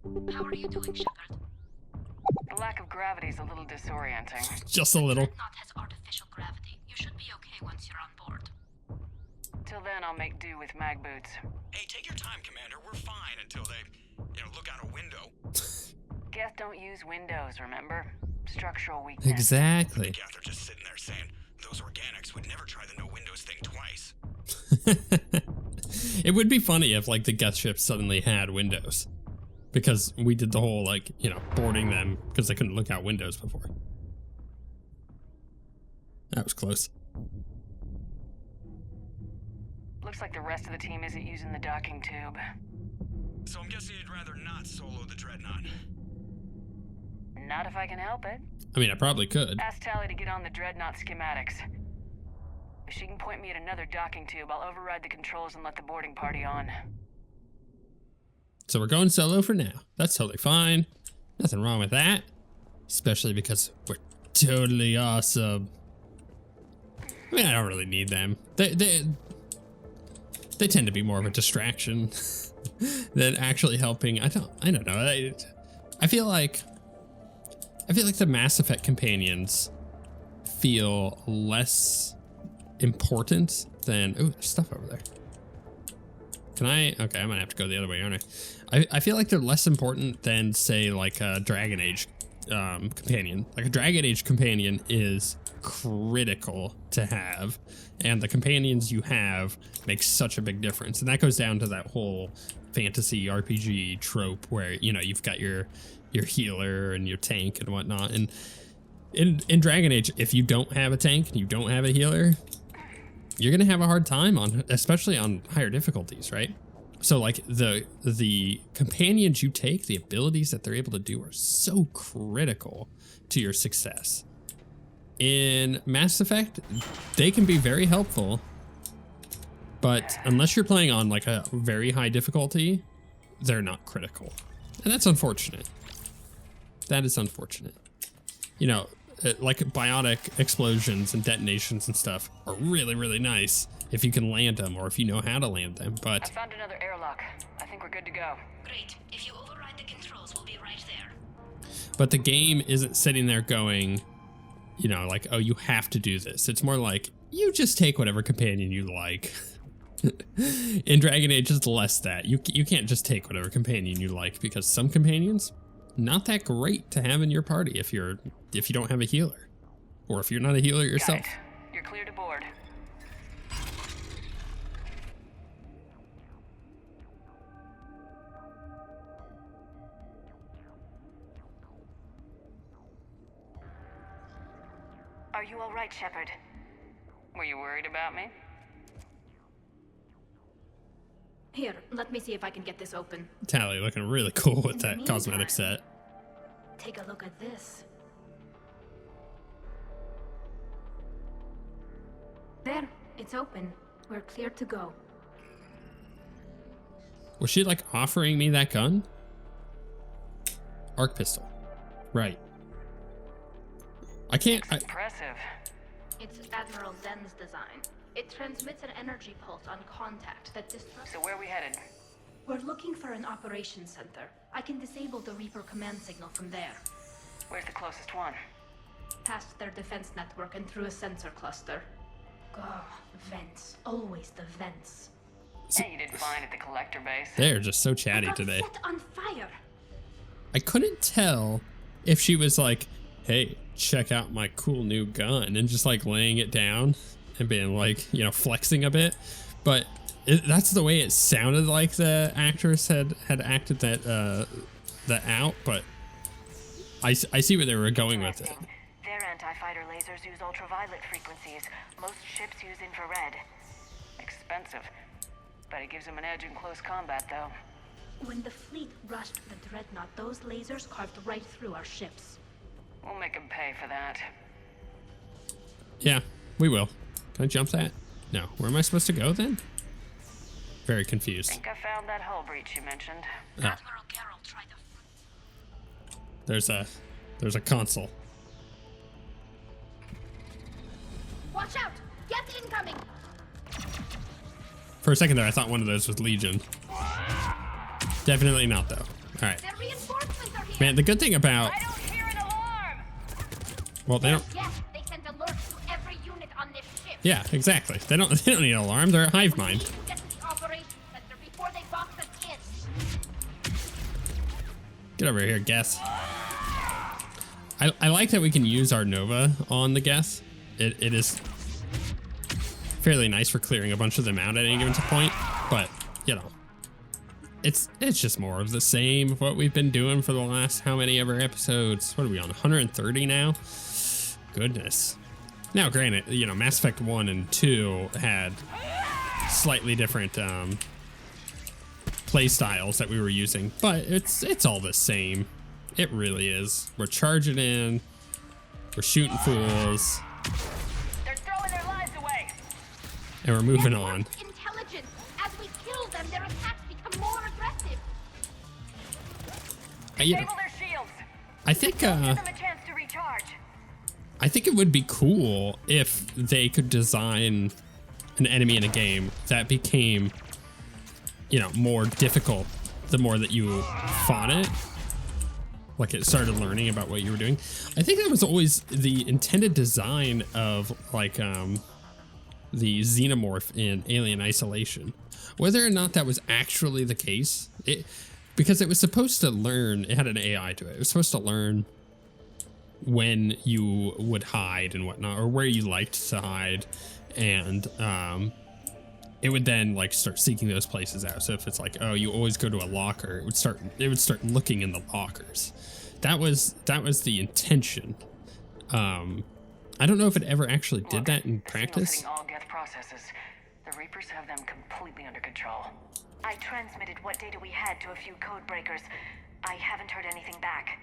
How are you doing, Shepard? The lack of gravity is a little disorienting. Just a little. Dreadnought has artificial gravity. You should be okay once you're on board. Till then, I'll make do with mag boots. Hey, take your time, Commander. We're fine until they, look out a window. Geth don't use windows, remember? Structural weakness. Exactly. Geth are just sitting there saying, those organics would never try the no windows thing twice. It would be funny if like the Geth ships suddenly had windows. Because we did the whole like, boarding them because they couldn't look out windows before. That was close. Looks like the rest of the team isn't using the docking tube. So I'm guessing you'd rather not solo the Dreadnought. Not if I can help it. I mean, I probably could. Ask Tally to get on the Dreadnought schematics. If she can point me at another docking tube, I'll override the controls and let the boarding party on. So we're going solo for now. That's totally fine. Nothing wrong with that. Especially because we're totally awesome. I mean, I don't really need them. They tend to be more of a distraction than actually helping. I don't know. I feel like the Mass Effect companions feel less important than. Ooh, there's stuff over there. Can I? Okay, I'm gonna have to go the other way, aren't I? I feel like they're less important than, say, like a Dragon Age companion. Like a Dragon Age companion is critical to have, and the companions you have make such a big difference. And that goes down to that whole fantasy RPG trope where you've got your healer and your tank and whatnot. And in Dragon Age, if you don't have a tank and you don't have a healer, you're gonna have a hard time especially on higher difficulties, right? So like the companions you take, the abilities that they're able to do are so critical to your success. In Mass Effect, they can be very helpful, but unless you're playing on like a very high difficulty, they're not critical. And that's unfortunate. That is unfortunate. Like biotic explosions and detonations and stuff are really, really nice if you can land them or if you know how to land them, but... I found another airlock. I think we're good to go. Great. If you override the controls, we'll be right there. But the game isn't sitting there going, like, oh, you have to do this. It's more like, you just take whatever companion you like. In Dragon Age, it's less that. You can't just take whatever companion you like because some companions, not that great to have in your party if you don't have a healer, or if you're not a healer yourself. Got it. You're clear to board. Are you all right, Shepard? Were you worried about me? Here, let me see if I can get this open. Tally looking really cool with that cosmetic set. Take a look at this. There, it's open. We're clear to go. Was she like offering me that gun? Arc pistol. Right. I can't. Impressive. It's Admiral Zen's design. It transmits an energy pulse on contact that disrupts... So where are we headed? We're looking for an operations center. I can disable the Reaper command signal from there. Where's the closest one? Past their defense network and through a sensor cluster. Oh, vents. Always the vents. Hey, you did fine at the collector base. They're just so chatty today. Set on fire. I couldn't tell if she was like, hey, check out my cool new gun, and just like laying it down and being like, flexing a bit. But that's the way it sounded like the actress had acted that out. But I see where they were going with it. Their anti-fighter lasers use ultraviolet frequencies. Most ships use infrared. Expensive. But it gives them an edge in close combat, though. When the fleet rushed the Dreadnought, those lasers carved right through our ships. We'll make them pay for that. Yeah, we will. Can I jump that? No. Where am I supposed to go then? Very confused. I think I found that hull breach you mentioned. Oh. Admiral Geralt tried to... There's a console. Watch out! Geth incoming! For a second there, I thought one of those was Legion. Definitely not, though. right. Their reinforcements are here. Man, the good thing about... I don't hear an alarm! Well, they don't... Yes, they sent alerts to every unit on this ship. Yeah, exactly. They don't need an alarm. They're a hive We need mind. to get to the operations center before they box us in. Get over here, Geth. I like that we can use our Nova on the Geth. It is fairly nice for clearing a bunch of them out at any given point, but you know, it's just more of the same of what we've been doing for the last how many ever episodes. What are we on? 130 now? Goodness. Now, granted, you know, Mass Effect 1 and 2 had slightly different play styles that we were using, but it's all the same. It really is. We're charging in. We're shooting fools. They're throwing their lives away! And we're moving on. Intelligence. As we kill them, their attacks become more aggressive. You know, Disable their shields! I think Give them a chance to recharge. I think it would be cool if they could design an enemy in a game that became, you know, more difficult the more that you fought it. Like it started learning about what you were doing. I think that was always the intended design of like the xenomorph in Alien Isolation. Whether or not that was actually the case, because it was supposed to learn, it had an AI to it. It was supposed to learn when you would hide and whatnot, or where you liked to hide, and it would then like start seeking those places out. So if it's like, oh, you always go to a locker, it would start looking in the lockers. That was the intention. I don't know if it ever actually did that in practice. Hitting all Geth processes. The Reapers have them completely under control. I transmitted what data we had to a few code breakers. I haven't heard anything back.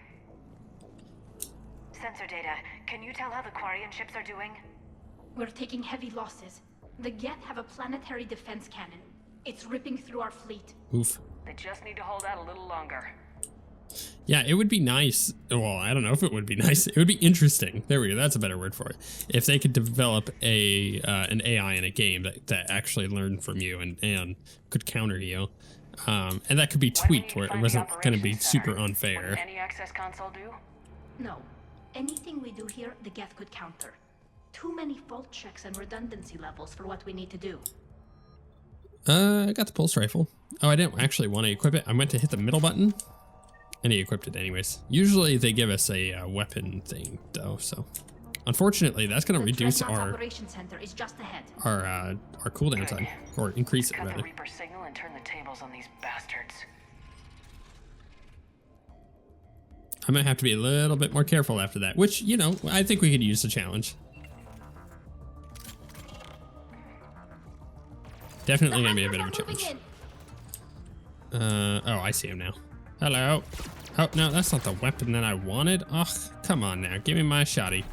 Sensor data. Can you tell how the Quarian ships are doing? We're taking heavy losses. The Geth have a planetary defense cannon. It's ripping through our fleet. Oof. They just need to hold out a little longer. Yeah, it would be nice. Well, I don't know if it would be nice. It would be interesting. There we go. That's a better word for it. If they could develop an AI in a game that actually learned from you and could counter you. And that could be tweaked where it wasn't going to be super unfair. What did any access console do? No. Anything we do here, the Geth could counter. Too many fault checks and redundancy levels for what we need to do. I got the pulse rifle. Oh, I didn't actually want to equip it. I went to hit the middle button, and he equipped it anyways. Usually they give us a weapon thing, though, so unfortunately that's going to reduce our operation center is just ahead. our cooldown time, or increase it Cut the rather. Reaper signal and turn the tables on these bastards. I might have to be a little bit more careful after that, which, you know, I think we could use the challenge. Definitely going to be a bit of a challenge. Oh, I see him now. Hello. Oh, no, that's not the weapon that I wanted. Oh, come on now. Give me my shotty.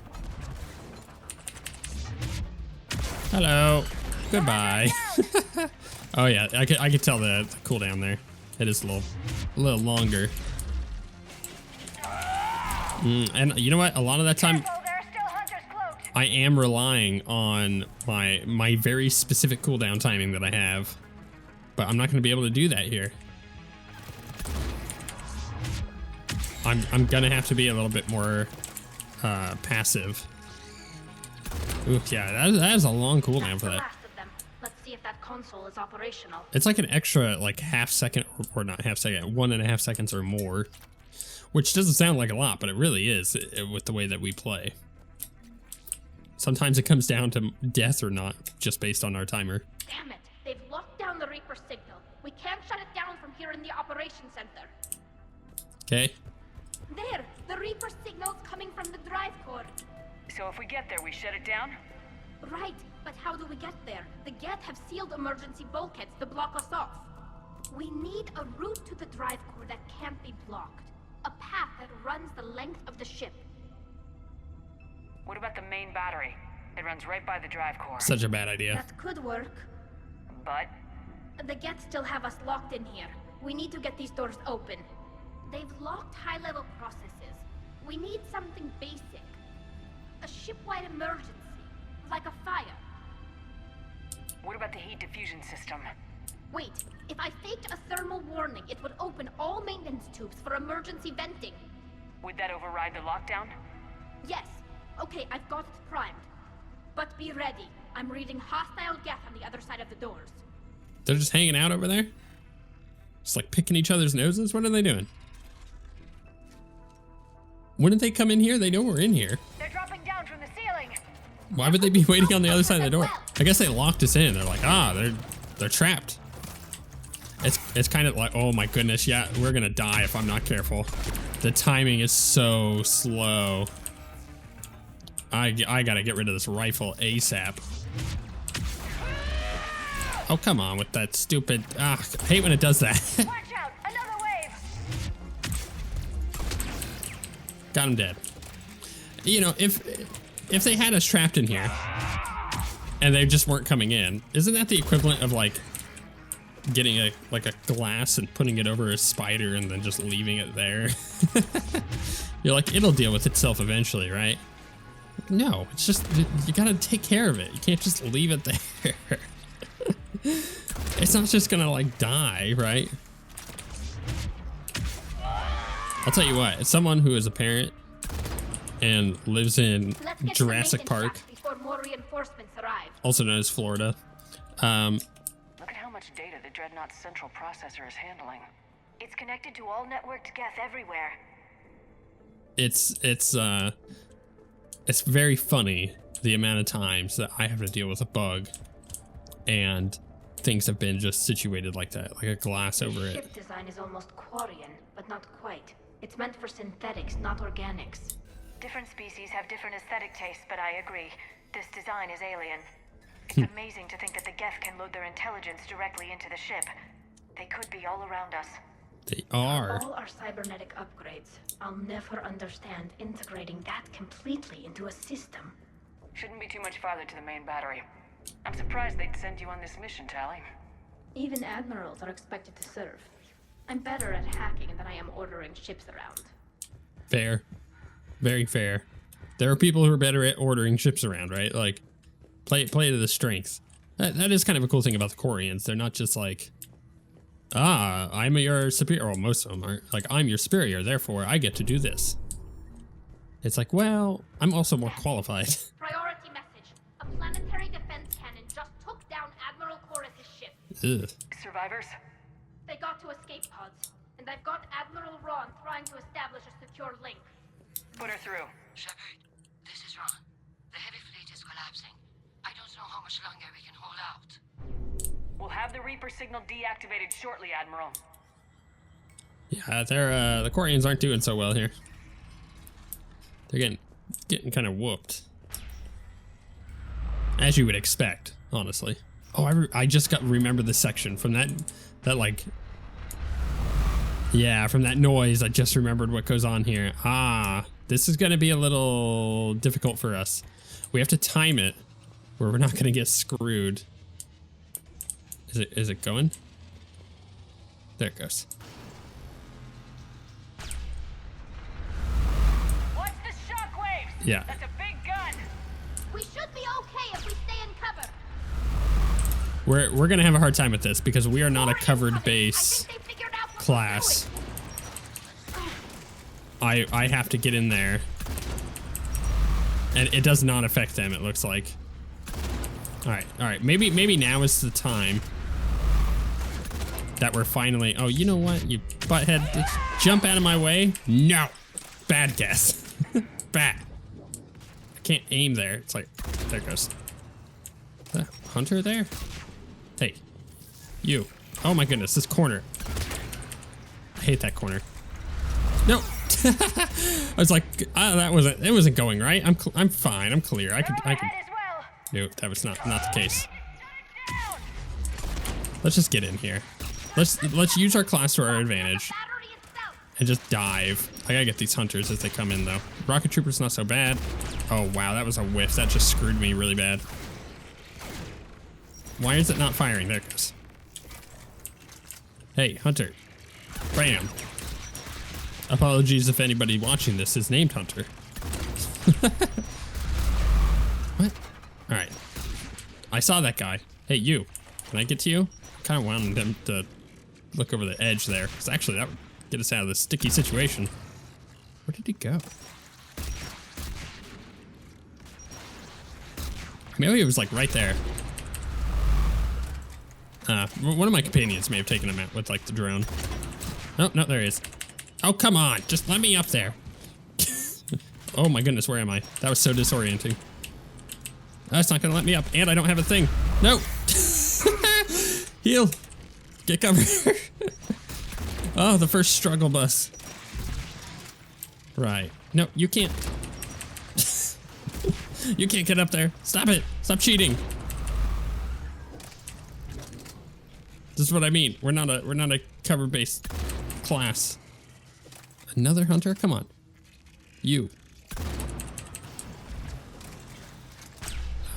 Hello. Goodbye. Oh, yeah. I could tell the cooldown there. It is a little longer. And you know what? A lot of that time, I am relying on my very specific cooldown timing that I have, but I'm not going to be able to do that here. I'm gonna have to be a little bit more passive. Ooh, yeah, that is a long cooldown for that. Last of them. Let's see if that console is operational. It's like an extra like half second, or not half second, 1.5 seconds or more. Which doesn't sound like a lot, but it really is with the way that we play. Sometimes it comes down to death or not, just based on our timer. Damn it! They've locked down the Reaper signal. We can't shut it down from here in the operations center. Okay. There! The Reaper signal's coming from the drive core. So if we get there, we shut it down? Right, but how do we get there? The Geth have sealed emergency bulkheads to block us off. We need a route to the drive core that can't be blocked. A path that runs the length of the ship. What about the main battery? It runs right by the drive core. Such a bad idea. That could work. But The Geth still have us locked in here. We need to get these doors open. They've locked high-level processes. We need something basic. A ship-wide emergency, like a fire. what about the heat diffusion system? Wait, if I faked a thermal warning, it would open all maintenance tubes for emergency venting. Would that override the lockdown? Yes. Okay, I've got it primed. But be ready. I'm reading hostile Geth on the other side of the doors. They're just hanging out over there? Just like picking each other's noses? What are they doing? Wouldn't they come in here? They know we're in here. They're dropping down from the ceiling. Why would they be waiting on the other side of the door? I guess they locked us in. They're like, they're trapped. It's kind of like, oh my goodness, yeah, we're gonna die if I'm not careful. The timing is so slow. I gotta get rid of this rifle ASAP. Oh, come on with that stupid, I hate when it does that. Watch out, another wave. Got him dead. You know, if they had us trapped in here and they just weren't coming in, isn't that the equivalent of like getting a glass and putting it over a spider and then just leaving it there? You're like, it'll deal with itself eventually, right? No, it's just, you gotta take care of it. You can't just leave it there. It's not just gonna like die, right? I'll tell you what, as someone who is a parent and lives in Jurassic Park, before more reinforcements arrive. also known as Florida, Look at how much data the Dreadnought's central processor is handling. It's connected to all networked Geth everywhere. it's very funny the amount of times that I have to deal with a bug and things have been just situated like that, like a glass over The it. ship design is almost Quarian, but not quite. It's meant for synthetics, not organics. Different species have different aesthetic tastes, but I agree. This design is alien. It's amazing to think that the Geth can load their intelligence directly into the ship. They could be all around us. They are. All our cybernetic upgrades. I'll never understand integrating that completely into a system. Shouldn't be too much farther to the main battery. I'm surprised they'd send you on this mission, Tally. Even admirals are expected to serve. I'm better at hacking than I am ordering ships around. Fair. Very fair. There are people who are better at ordering ships around, right? Like, play to the strengths. That is kind of a cool thing about the Quarians. They're not just like, I'm your superior. Well, most of them aren't. Like, I'm your superior, therefore I get to do this. It's like, well, I'm also more qualified. Priority message. A planetary defense cannon just took down Admiral Corus's ship. Ugh. Survivors? They got to escape pods, and I've got Admiral Ron trying to establish a secure link. Put her through. Shepard, this is Ron. The heavy fleet is collapsing. I don't know how much longer we can hold out. We'll have the Reaper signal deactivated shortly, Admiral. Yeah, they're the Quarians aren't doing so well here. They're getting kind of whooped, as you would expect, honestly. Oh, I just remember the section from that like, yeah, from that noise. I just remembered what goes on here. This is gonna be a little difficult for us. We have to time it where we're not gonna get screwed. Is it going? There it goes. Watch the shockwaves! Yeah. That's a big gun! We should be okay if we stay in cover. We're gonna have a hard time with this because we are not a covered base I think they figured out what class. I have to get in there, and it does not affect them. It looks like. All right. Maybe now is the time that we're finally. Oh, you know what, you butthead! Just jump out of my way. No, bad guess. Bad. I can't aim there. It's like, there it goes. The hunter there. Hey, you. Oh my goodness, this corner. I hate that corner. No. I was like, it wasn't going right. I'm fine. I'm clear. I could. As well. Nope, that was not the case. Let's just get in here. Let's use our class to our advantage battery itself. and just dive. I gotta get these hunters as they come in though. Rocket trooper's not so bad. Oh wow, that was a whiff. That just screwed me really bad. Why is it not firing? There it goes. Hey, Hunter. Bam. Apologies if anybody watching this is named Hunter. What? Alright. I saw that guy. Hey, you. Can I get to you? kind of wanted them to look over the edge there, because actually that would get us out of this sticky situation. Where did he go? Maybe it was like right there. One of my companions may have taken him out with like the drone. Oh, no, there he is. Oh, come on. Just let me up there. Oh my goodness, where am I? That was so disorienting. That's not gonna let me up, and I don't have a thing. No. Heal. Get cover. Oh, the first struggle bus. Right. No, you can't. You can't get up there. Stop it. Stop cheating. This is what I mean. We're not a cover-based class. Another hunter? Come on. You.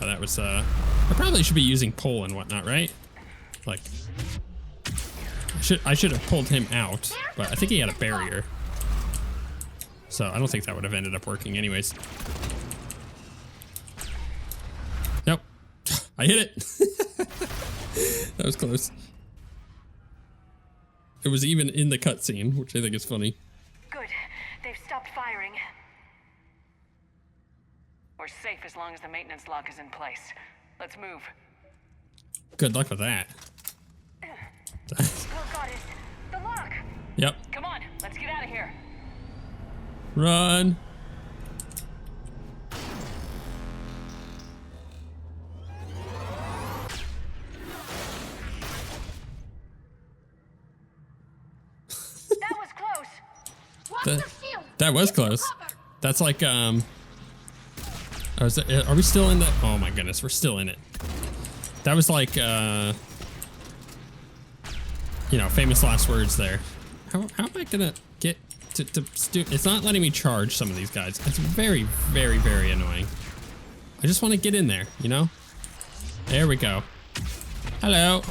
Oh, that was I probably should be using pole and whatnot, right? Like I should have pulled him out, but I think he had a barrier. So I don't think that would have ended up working anyways. Nope. I hit it. That was close. It was even in the cutscene, which I think is funny. Good. They've stopped firing. We're safe as long as the maintenance lock is in place. Let's move. Good luck with that. Oh god, it's the lock! Yep. Come on, let's get out of here. Run. That was close. Watch the shield. That was close. That's like are we still in the? Oh my goodness, we're still in it. That was like you know, famous last words there. How am I gonna get to it's not letting me charge some of these guys. It's very, very, very annoying. I just want to get in there, you know? There we go. Hello.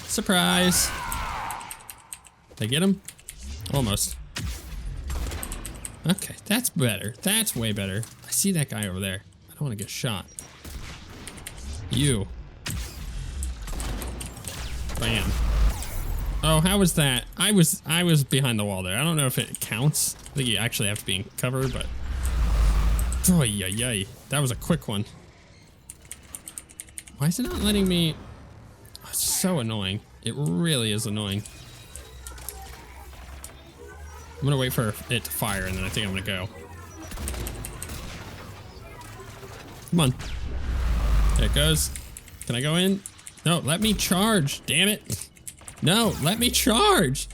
Surprise. Did I get him? Almost. Okay, that's better. That's way better. I see that guy over there. I don't want to get shot. You. Bam. Oh, how was that? I was behind the wall there. I don't know if it counts. I think you actually have to be in cover, but oh yeah. That was a quick one. Why is it not letting me? Oh, it's so annoying. It really is annoying. I'm gonna wait for it to fire and then I think I'm gonna go. Come on. There it goes. Can I go in? No, let me charge. Damn it. No, let me charge.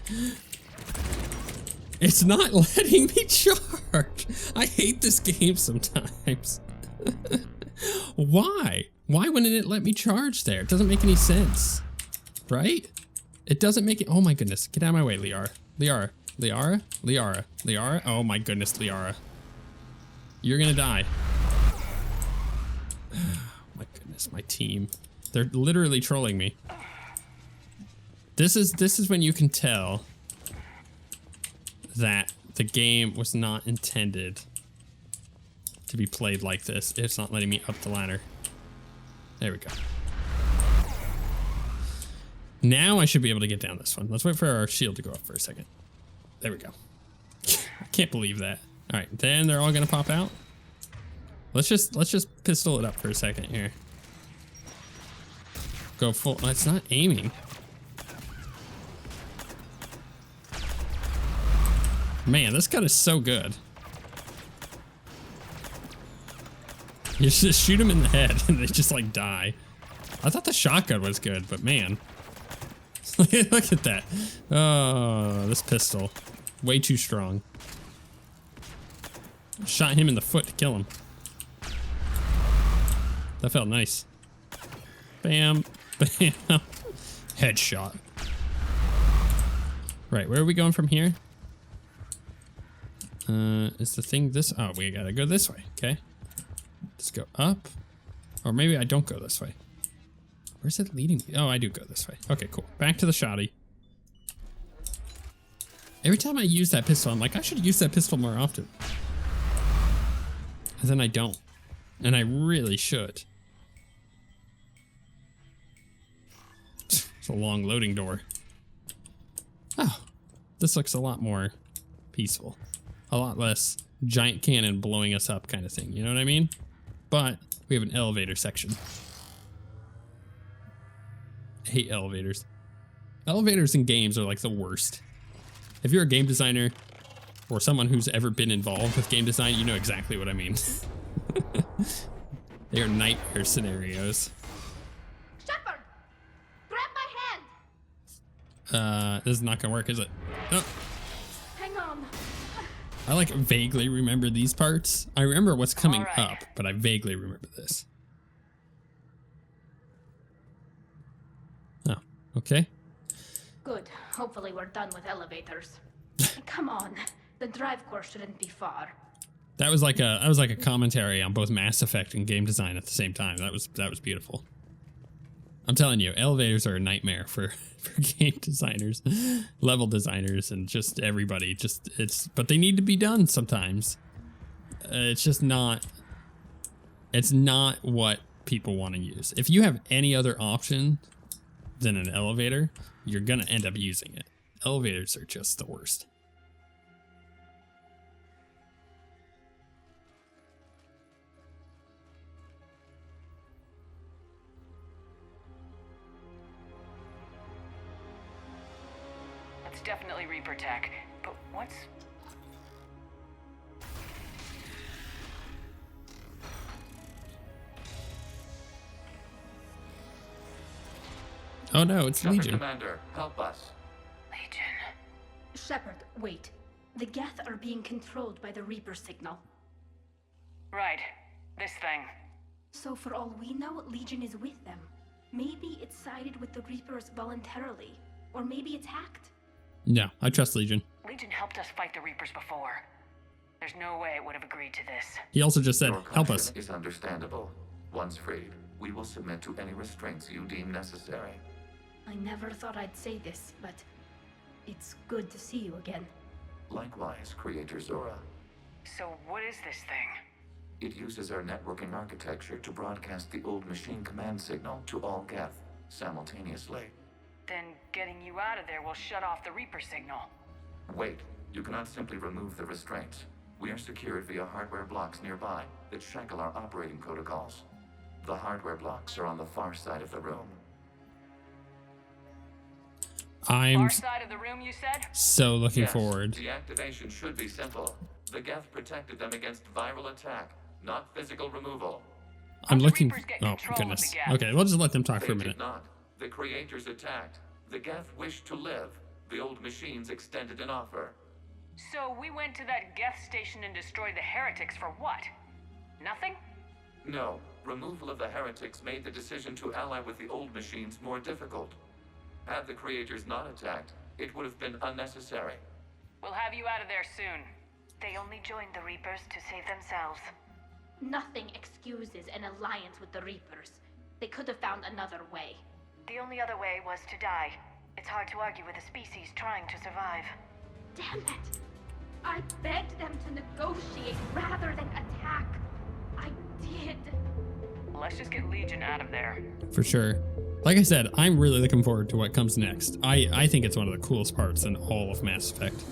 It's not letting me charge. I hate this game sometimes. Why? Why wouldn't it let me charge there? It doesn't make any sense. Right? It doesn't make it. Oh my goodness. Get out of my way, Liara. Liara. Oh my goodness, Liara. You're gonna die. My goodness, my team. They're literally trolling me. This is when you can tell that the game was not intended to be played like this. It's not letting me up the ladder. There we go. Now I should be able to get down this one. Let's wait for our shield to go up for a second. There we go. I can't believe that. All right, then they're all gonna pop out. Let's just pistol it up for a second here. Go full. Oh, it's not aiming. Man, this gun is so good. You just shoot them in the head and they just like die. I thought the shotgun was good, but man. Look at that. Oh, this pistol. Way too strong. Shot him in the foot to kill him. That felt nice. Bam. Bam. Headshot. Right, where are we going from here? Is the thing this? Oh, we gotta go this way. Okay. Let's go up. Or maybe I don't go this way. Where's it leading me? Oh, I do go this way. Okay, cool. Back to the shotty. Every time I use that pistol, I'm like, I should use that pistol more often. And then I don't. And I really should. a long loading door. Oh, this looks a lot more peaceful. A lot less giant cannon blowing us up kind of thing. You know what I mean? But we have an elevator section. I hate elevators. Elevators in games are like the worst. If you're a game designer or someone who's ever been involved with game design, you know exactly what I mean. They are nightmare scenarios. Shepard! Grab my hand! This is not gonna work, is it? Oh. Hang on. I like vaguely remember these parts. I remember what's coming All right. up, but I vaguely remember this. Oh, okay. Good. Hopefully we're done with elevators. Come on. The drive core shouldn't be far. That was like a commentary on both Mass Effect and game design at the same time. That was beautiful. I'm telling you, elevators are a nightmare for game designers, level designers, and just everybody. But they need to be done sometimes. It's just not. It's not what people want to use. If you have any other option than an elevator, you're gonna end up using it. Elevators are just the worst. It's definitely Reaper tech, but what's... Oh no, it's Legion. Commander, help us. Legion? Shepard, wait. The Geth are being controlled by the Reaper signal. Right. This thing. So for all we know, Legion is with them. Maybe it sided with the Reapers voluntarily. Or maybe it's hacked. No, I trust Legion. Legion helped us fight the Reapers before. There's no way it would have agreed to this. He also just said, Your help caution us. is understandable. Once freed, we will submit to any restraints you deem necessary. I never thought I'd say this, but it's good to see you again. Likewise, Creator Zora. So what is this thing? It uses our networking architecture to broadcast the old machine command signal to all Geth simultaneously. Then getting you out of there will shut off the Reaper signal. Wait, you cannot simply remove the restraints. We are secured via hardware blocks nearby that shackle our operating protocols. The hardware blocks are on the far side of the room. I'm Far side of the room, you said? so looking Yes, forward. Deactivation should be simple. The Geth protected them against viral attack, not physical removal. I'm the looking. Reapers get Oh control of goodness. the Geth? Okay, we'll just let them talk They for a did minute. not. The creators attacked. The Geth wished to live. The old machines extended an offer. So we went to that Geth station and destroyed the heretics for what? Nothing? No, removal of the heretics made the decision to ally with the old machines more difficult. Had the creators not attacked, it would have been unnecessary. We'll have you out of there soon. They only joined the Reapers to save themselves. Nothing excuses an alliance with the Reapers. They could have found another way. The only other way was to die. It's hard to argue with a species trying to survive. Damn it! I begged them to negotiate rather than attack. I did. Let's just get Legion out of there. For sure. Like I said, I'm really looking forward to what comes next. I think it's one of the coolest parts in all of Mass Effect.